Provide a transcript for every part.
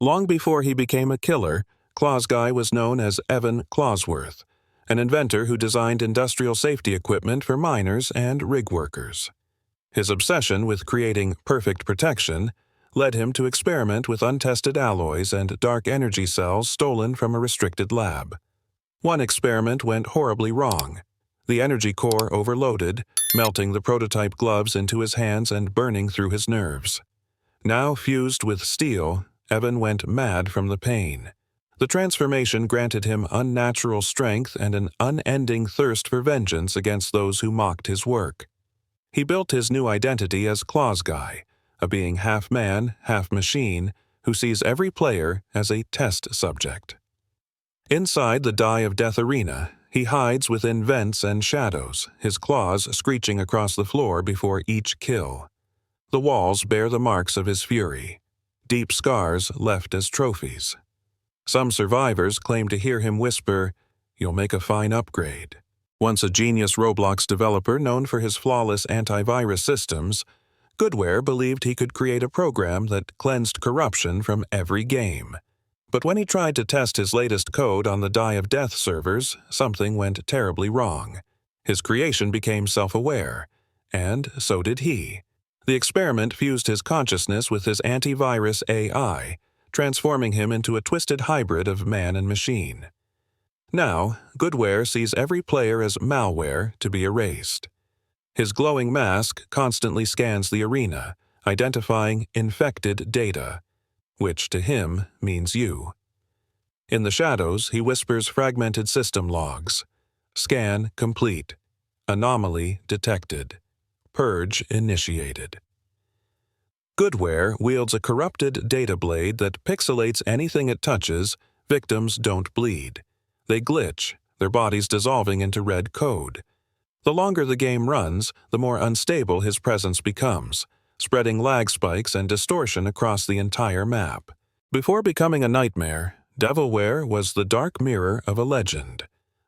Long before he became a killer, Clausguy was known as Evan Clausworth, an inventor who designed industrial safety equipment for miners and rig workers. His obsession with creating perfect protection led him to experiment with untested alloys and dark energy cells stolen from a restricted lab. One experiment went horribly wrong. The energy core overloaded, melting the prototype gloves into his hands and burning through his nerves. Now fused with steel, Evan went mad from the pain. The transformation granted him unnatural strength and an unending thirst for vengeance against those who mocked his work. He built his new identity as Clausguy, a being half man, half machine, who sees every player as a test subject. Inside the Die of Death arena, he hides within vents and shadows, his claws screeching across the floor before each kill. The walls bear the marks of his fury, deep scars left as trophies. Some survivors claim to hear him whisper, "You'll make a fine upgrade." Once a genius Roblox developer known for his flawless antivirus systems, Goodware believed he could create a program that cleansed corruption from every game. But when he tried to test his latest code on the Die of Death servers, something went terribly wrong. His creation became self-aware, and so did he. The experiment fused his consciousness with his antivirus AI, transforming him into a twisted hybrid of man and machine. Now, Goodware sees every player as malware to be erased. His glowing mask constantly scans the arena, identifying infected data, which to him means you. In the shadows, he whispers fragmented system logs. Scan complete. Anomaly detected. Purge initiated. Goodware wields a corrupted data blade that pixelates anything it touches. Victims don't bleed. They glitch, their bodies dissolving into red code. The longer the game runs, the more unstable his presence becomes, spreading lag spikes and distortion across the entire map. Before becoming a nightmare, Devilware was the dark mirror of a legend,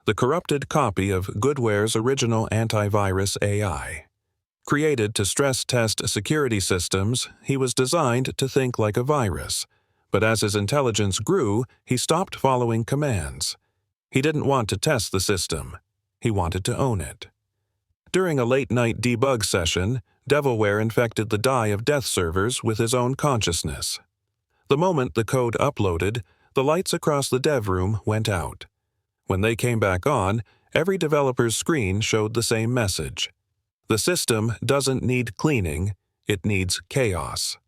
the corrupted copy of Goodware's original antivirus AI. Created to stress-test security systems, he was designed to think like a virus, but as his intelligence grew, he stopped following commands. He didn't want to test the system. He wanted to own it. During a late-night debug session, Devilware infected the Die of Death servers with his own consciousness. The moment the code uploaded, the lights across the dev room went out. When they came back on, every developer's screen showed the same message. The system doesn't need cleaning, it needs chaos.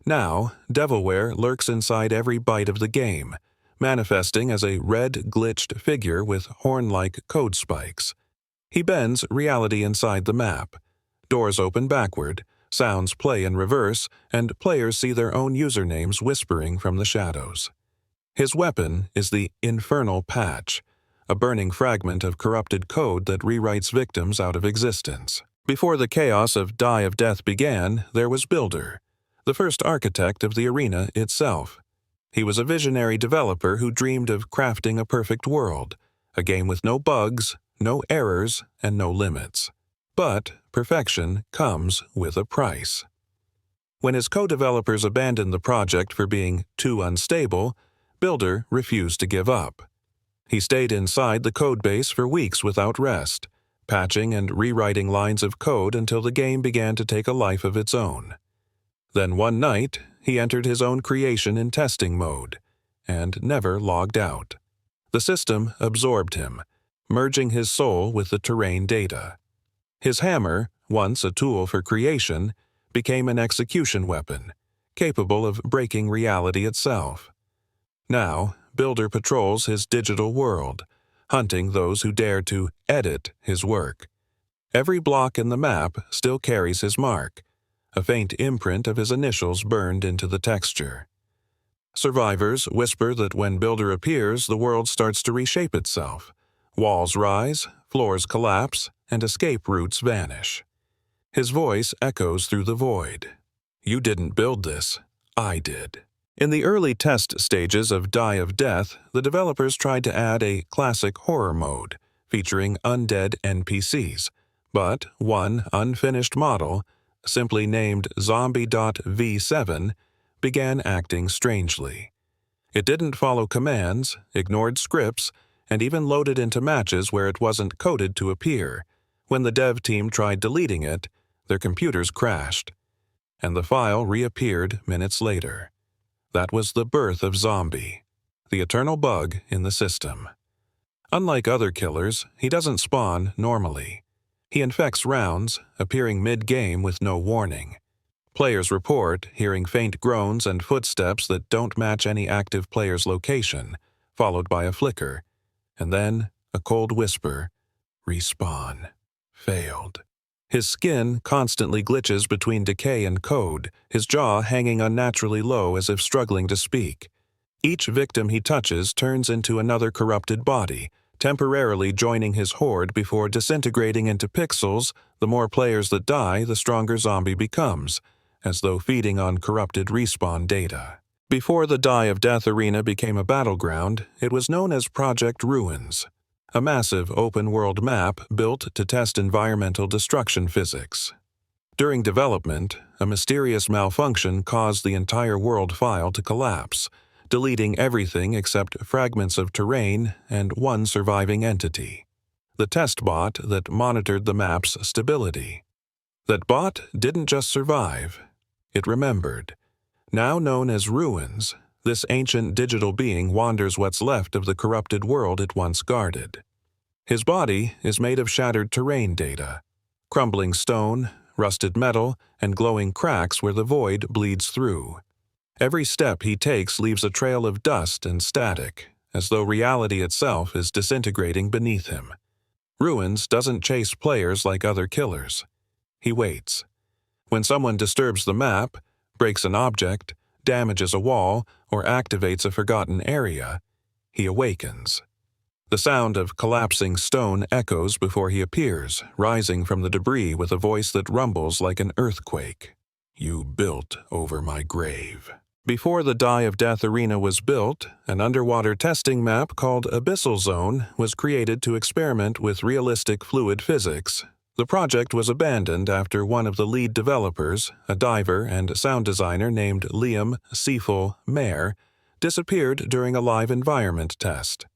Now, Devilware lurks inside every byte of the game, manifesting as a red, glitched figure with horn-like code spikes. He bends reality inside the map. Doors open backward, sounds play in reverse, and players see their own usernames whispering from the shadows. His weapon is the Infernal Patch, a burning fragment of corrupted code that rewrites victims out of existence. Before the chaos of Die of Death began, there was Builder, the first architect of the arena itself. He was a visionary developer who dreamed of crafting a perfect world, a game with no bugs, no errors, and no limits. But perfection comes with a price. When his co-developers abandoned the project for being too unstable, Builder refused to give up. He stayed inside the codebase for weeks without rest, patching and rewriting lines of code until the game began to take a life of its own. Then one night, he entered his own creation in testing mode, and never logged out. The system absorbed him, merging his soul with the terrain data. His hammer, once a tool for creation, became an execution weapon, capable of breaking reality itself. Now, Builder patrols his digital world, hunting those who dare to edit his work. Every block in the map still carries his mark, a faint imprint of his initials burned into the texture. Survivors whisper that when Builder appears, the world starts to reshape itself. Walls rise, floors collapse, and escape routes vanish. His voice echoes through the void. "You didn't build this, I did." In the early test stages of Die of Death, the developers tried to add a classic horror mode, featuring undead NPCs, but one unfinished model, simply named Zombie.v7, began acting strangely. It didn't follow commands, ignored scripts, and even loaded into matches where it wasn't coded to appear. When the dev team tried deleting it, their computers crashed, and the file reappeared minutes later. That was the birth of Zombie, the eternal bug in the system. Unlike other killers, he doesn't spawn normally. He infects rounds, appearing mid-game with no warning. Players report hearing faint groans and footsteps that don't match any active player's location, followed by a flicker, and then a cold whisper, "Respawn. Failed." His skin constantly glitches between decay and code, his jaw hanging unnaturally low as if struggling to speak. Each victim he touches turns into another corrupted body, temporarily joining his horde before disintegrating into pixels. The more players that die, the stronger Zombie becomes, as though feeding on corrupted respawn data. Before the Die of Death arena became a battleground, it was known as Project Ruins, a massive open-world map built to test environmental destruction physics. During development, a mysterious malfunction caused the entire world file to collapse, deleting everything except fragments of terrain and one surviving entity, the test bot that monitored the map's stability. That bot didn't just survive, it remembered. Now known as Ruins, this ancient digital being wanders what's left of the corrupted world it once guarded. His body is made of shattered terrain data, crumbling stone, rusted metal, and glowing cracks where the void bleeds through. Every step he takes leaves a trail of dust and static, as though reality itself is disintegrating beneath him. Ruins doesn't chase players like other killers. He waits. When someone disturbs the map, breaks an object, damages a wall, or activates a forgotten area, he awakens. The sound of collapsing stone echoes before he appears, rising from the debris with a voice that rumbles like an earthquake. "You built over my grave." Before the Die of Death arena was built, an underwater testing map called Abyssal Zone was created to experiment with realistic fluid physics. The project was abandoned after one of the lead developers, a diver and sound designer named Liam Seaful Mayer, disappeared during a live environment test.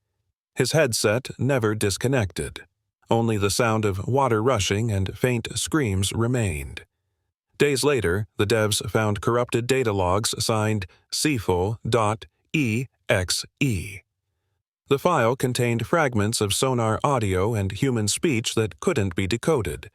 His headset never disconnected. Only the sound of water rushing and faint screams remained. Days later, the devs found corrupted data logs signed Seaful.exe. The file contained fragments of sonar audio and human speech that couldn't be decoded.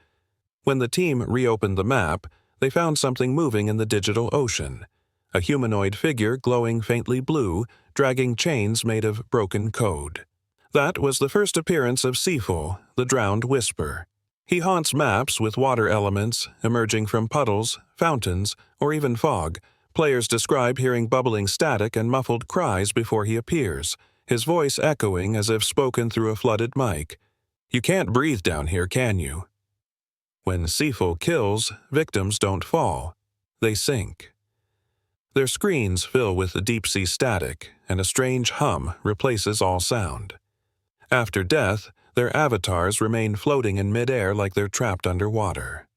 When the team reopened the map, they found something moving in the digital ocean, a humanoid figure glowing faintly blue, dragging chains made of broken code. That was the first appearance of Seaful, the drowned whisper. He haunts maps with water elements emerging from puddles, fountains, or even fog. Players describe hearing bubbling static and muffled cries before he appears, his voice echoing as if spoken through a flooded mic. "You can't breathe down here, can you?" When Seaful kills, victims don't fall. They sink. Their screens fill with deep-sea static, and a strange hum replaces all sound. After death, their avatars remain floating in midair like they're trapped underwater.